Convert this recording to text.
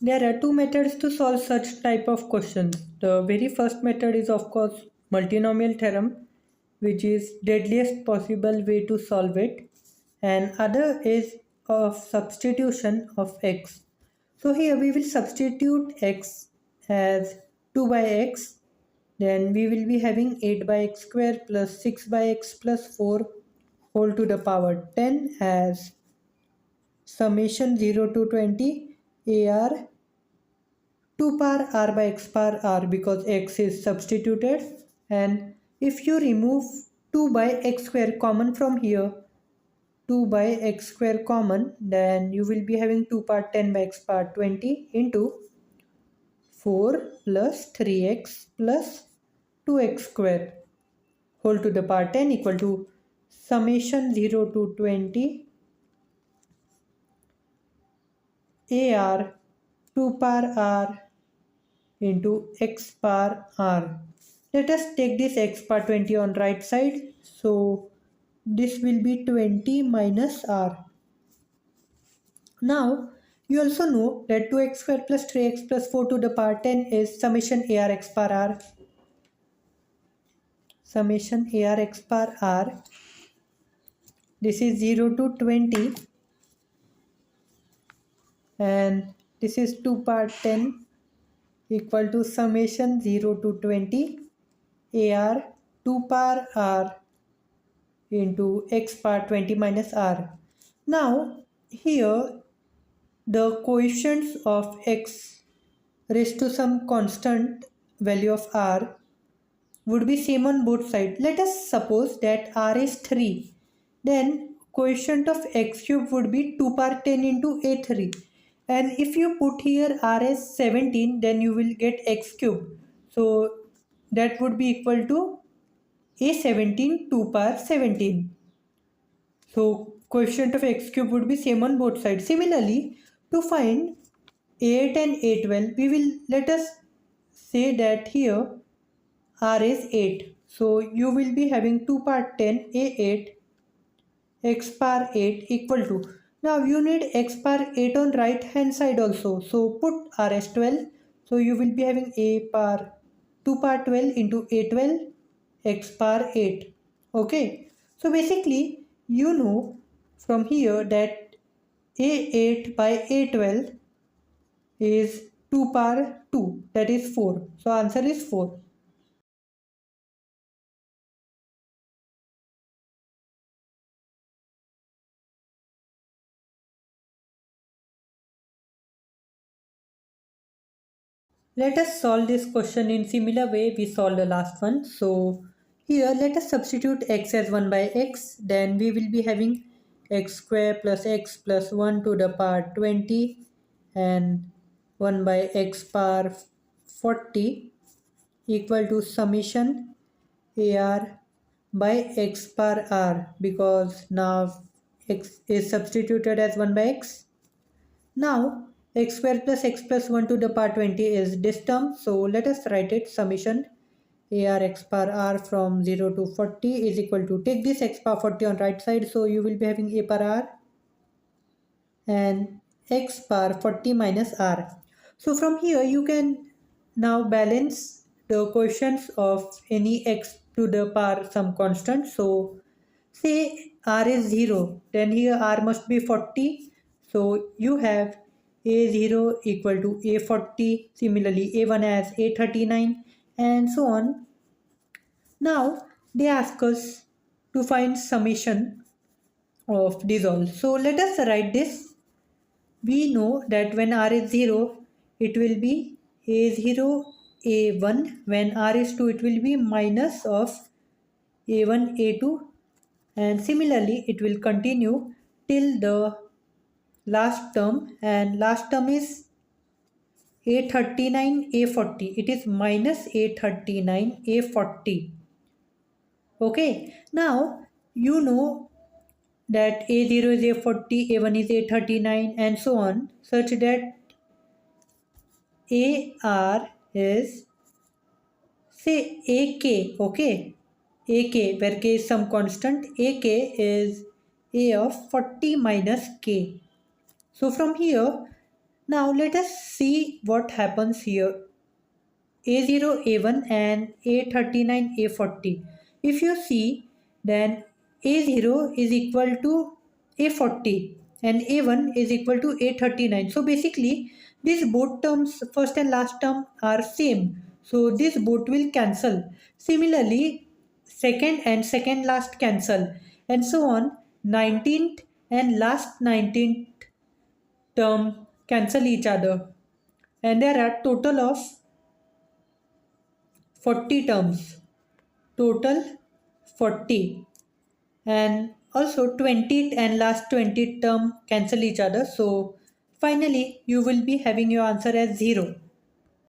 There are two methods to solve such type of questions. The very first method is of course multinomial theorem, which is deadliest possible way to solve it, and other is of substitution of x. So here we will substitute x as 2 by x, then we will be having 8 by x square plus 6 by x plus 4 whole to the power 10 as summation 0 to 20 ar 2 power r by x power r because x is substituted, and if you remove 2 by x square common from here, 2 by x square common, then you will be having 2 power 10 by x power 20 into 4 plus 3x plus 2x square whole to the power 10 equal to summation 0 to 20 ar 2 power r into x power r. Let us take this x power 20 on right side. So this will be 20 minus r. Now you also know that 2x square plus 3x plus 4 to the power 10 is summation ar x power r. Summation ar x power r. This is 0 to 20 and this is 2 power 10 equal to summation 0 to 20 ar 2 power r into x power 20 minus r. Now here the coefficients of x raised to some constant value of r would be same on both sides. Let us suppose that r is 3. Then coefficient of x cube would be 2 power 10 into a3. And if you put here r as 17, then you will get x cube. So that would be equal to a17 2 power 17. So coefficient of x cube would be same on both sides. Similarly, to find a8 and a12, we will let us say that here r is 8. So you will be having 2 power 10 a8 x power 8 equal to. Now you need x power 8 on right hand side also. So put r as 12. So you will be having a power 2 power 12 into a12 x power 8. Okay. So basically you know from here that a8 by a12 is 2 power 2, that is 4. So answer is 4. Let us solve this question in similar way we solved the last one. So here let us substitute x as 1 by x, then we will be having x square plus 1 to the power 20 and 1 by x power 40 equal to summation ar by x power r, because now x is substituted as 1 by x. Now x square plus x plus 1 to the power 20 is this term. So let us write it, summation ar x power r from 0 to 40 is equal to, take this x power 40 on right side. So you will be having a power r and x power 40 minus r. So from here you can now balance the quotients of any x to the power some constant. So say r is 0, then here r must be 40. So you have a0 equal to a40, similarly a1 as a39 and so on. Now they ask us to find summation of these all. So let us write this. We know that when r is 0, it will be a0 a1. When r is 2, it will be minus of a1 a2, and similarly it will continue till the last term, and last term is a39 a40. It is minus a39 a40. Okay, now you know that a0 is a40, a1 is a39 and so on, such that ar is, say, ak. Okay, ak where k is some constant, ak is a of 40 minus k. So from here Now let us see what happens here. A0, A1 and A39, A40. If you see, then A0 is equal to A40 and A1 is equal to A39. So basically these both terms, first and last term, are same. So this both will cancel. Similarly, second and second last cancel, and so on. 19th and last 19th term cancel each other, and there are total of 40 terms, total 40, and also 20th and last 20th term cancel each other. So finally you will be having your answer as 0.